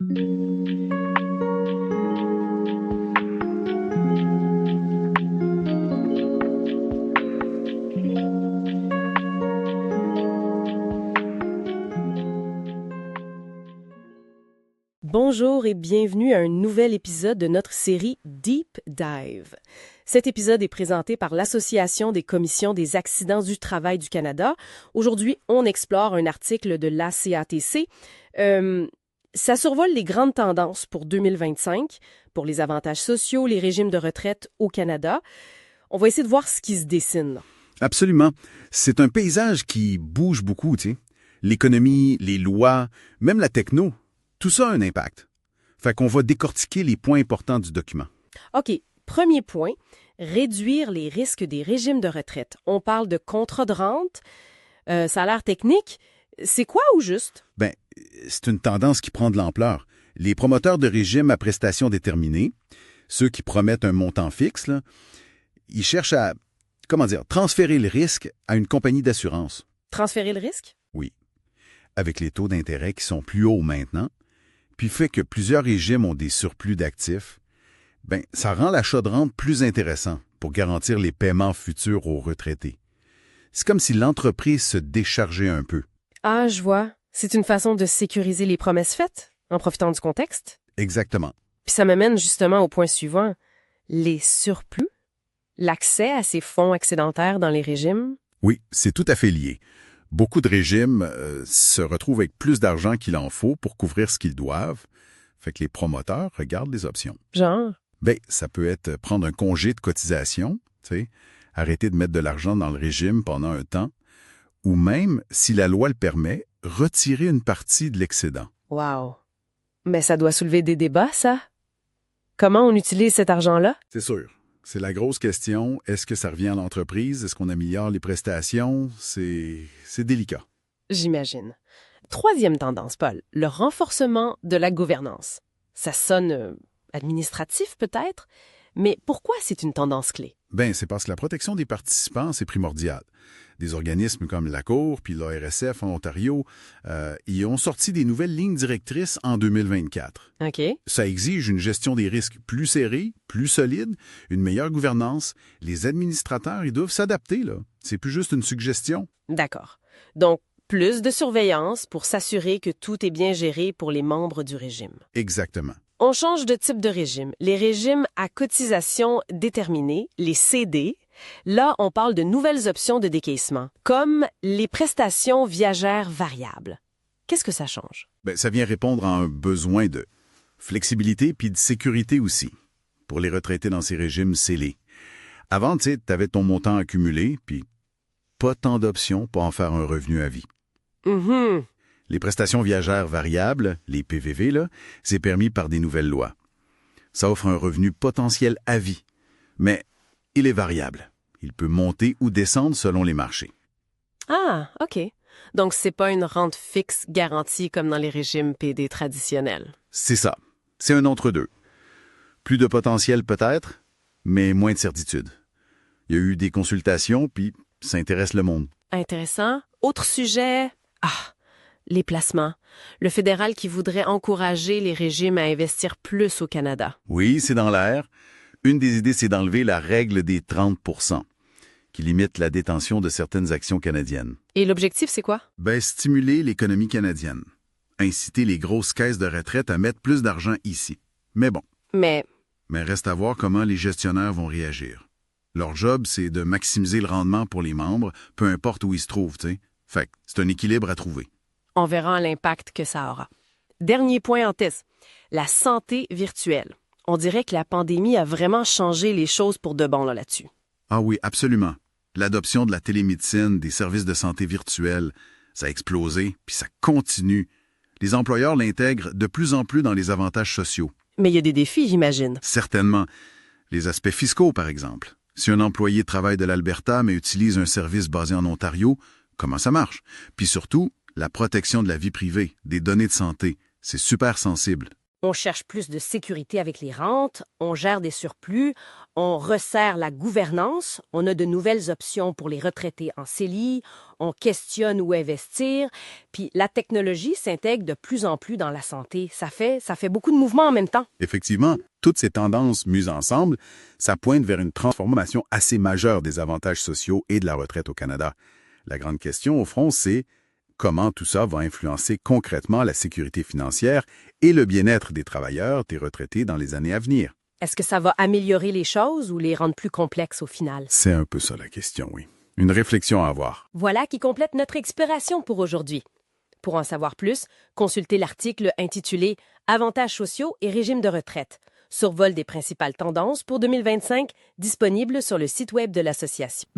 Bonjour et bienvenue à un nouvel épisode de notre série Deep Dive. Cet épisode est présenté par l'Association des commissions des accidents du travail du Canada. Aujourd'hui, on explore un article de l'ACATC. Ça survole les grandes tendances pour 2025, pour les avantages sociaux, les régimes de retraite au Canada. On va essayer de voir ce qui se dessine, là. Absolument. C'est un paysage qui bouge beaucoup, tu sais. L'économie, les lois, même la techno. Tout ça a un impact. Fait qu'on va décortiquer les points importants du document. OK. Premier point, réduire les risques des régimes de retraite. On parle de contrat de rente. Ça a l'air technique. C'est quoi au juste? Ben, c'est une tendance qui prend de l'ampleur. Les promoteurs de régimes à prestations déterminées, ceux qui promettent un montant fixe, là, ils cherchent à, transférer le risque à une compagnie d'assurance. Transférer le risque? Oui. Avec les taux d'intérêt qui sont plus hauts maintenant, puis fait que plusieurs régimes ont des surplus d'actifs, ben, ça rend l'achat de rente plus intéressant pour garantir les paiements futurs aux retraités. C'est comme si l'entreprise se déchargeait un peu. Ah, je vois. C'est une façon de sécuriser les promesses faites, en profitant du contexte. Exactement. Puis ça me mène justement au point suivant. Les surplus? L'accès à ces fonds excédentaires dans les régimes? Oui, c'est tout à fait lié. Beaucoup de régimes se retrouvent avec plus d'argent qu'il en faut pour couvrir ce qu'ils doivent. Fait que les promoteurs regardent les options. Genre? Bien, ça peut être prendre un congé de cotisation, tu sais, arrêter de mettre de l'argent dans le régime pendant un temps, ou même, si la loi le permet, retirer une partie de l'excédent. Wow. Mais ça doit soulever des débats, ça? Comment on utilise cet argent-là? C'est sûr. C'est la grosse question. Est-ce que ça revient à l'entreprise? Est-ce qu'on améliore les prestations? C'est délicat. J'imagine. Troisième tendance, Paul, le renforcement de la gouvernance. Ça sonne administratif peut-être, mais pourquoi c'est une tendance clé? Bien, c'est parce que la protection des participants, c'est primordial. Des organismes comme la Cour puis l'ARSF en Ontario, ils ont sorti des nouvelles lignes directrices en 2024. OK. Ça exige une gestion des risques plus serrée, plus solide, une meilleure gouvernance. Les administrateurs, ils doivent s'adapter, là. C'est plus juste une suggestion. D'accord. Donc, plus de surveillance pour s'assurer que tout est bien géré pour les membres du régime. Exactement. On change de type de régime. Les régimes à cotisation déterminée, les CD, là, on parle de nouvelles options de décaissement, comme les prestations viagères variables. Qu'est-ce que ça change? Bien, ça vient répondre à un besoin de flexibilité puis de sécurité aussi, pour les retraités dans ces régimes scellés. Avant, tu sais, tu avais ton montant accumulé, puis pas tant d'options pour en faire un revenu à vie. Mm-hmm. Les prestations viagères variables, les PVV, là, c'est permis par des nouvelles lois. Ça offre un revenu potentiel à vie, mais il est variable. Il peut monter ou descendre selon les marchés. Ah, OK. Donc, c'est pas une rente fixe garantie comme dans les régimes PD traditionnels. C'est ça. C'est un entre-deux. Plus de potentiel peut-être, mais moins de certitude. Il y a eu des consultations, puis ça intéresse le monde. Intéressant. Autre sujet? Ah, les placements. Le fédéral qui voudrait encourager les régimes à investir plus au Canada. Oui, c'est dans l'air. Une des idées, c'est d'enlever la règle des 30 % qui limite la détention de certaines actions canadiennes. Et l'objectif, c'est quoi? Ben, stimuler l'économie canadienne. Inciter les grosses caisses de retraite à mettre plus d'argent ici. Mais bon. Mais reste à voir comment les gestionnaires vont réagir. Leur job, c'est de maximiser le rendement pour les membres, peu importe où ils se trouvent, tu sais. Fait que c'est un équilibre à trouver. on verra l'impact que ça aura. Dernier point en test, la santé virtuelle. On dirait que la pandémie a vraiment changé les choses pour de bon là-dessus. Ah oui, absolument. L'adoption de la télémédecine, des services de santé virtuels, ça a explosé, puis ça continue. Les employeurs l'intègrent de plus en plus dans les avantages sociaux. Mais il y a des défis, j'imagine. Certainement. Les aspects fiscaux, par exemple. Si un employé travaille de l'Alberta mais utilise un service basé en Ontario, comment ça marche? Puis surtout, la protection de la vie privée, des données de santé, c'est super sensible. On cherche plus de sécurité avec les rentes, on gère des surplus, on resserre la gouvernance, on a de nouvelles options pour les retraités en CELI, on questionne où investir, puis la technologie s'intègre de plus en plus dans la santé. Ça fait beaucoup de mouvements en même temps. Effectivement, toutes ces tendances mises ensemble, ça pointe vers une transformation assez majeure des avantages sociaux et de la retraite au Canada. La grande question, au fond, c'est comment tout ça va influencer concrètement la sécurité financière et le bien-être des travailleurs, des retraités dans les années à venir. Est-ce que ça va améliorer les choses ou les rendre plus complexes au final? C'est un peu ça la question, oui. Une réflexion à avoir. Voilà qui complète notre exploration pour aujourd'hui. Pour en savoir plus, consultez l'article intitulé « Avantages sociaux et régime de retraite », survol des principales tendances pour 2025, disponible sur le site web de l'Association.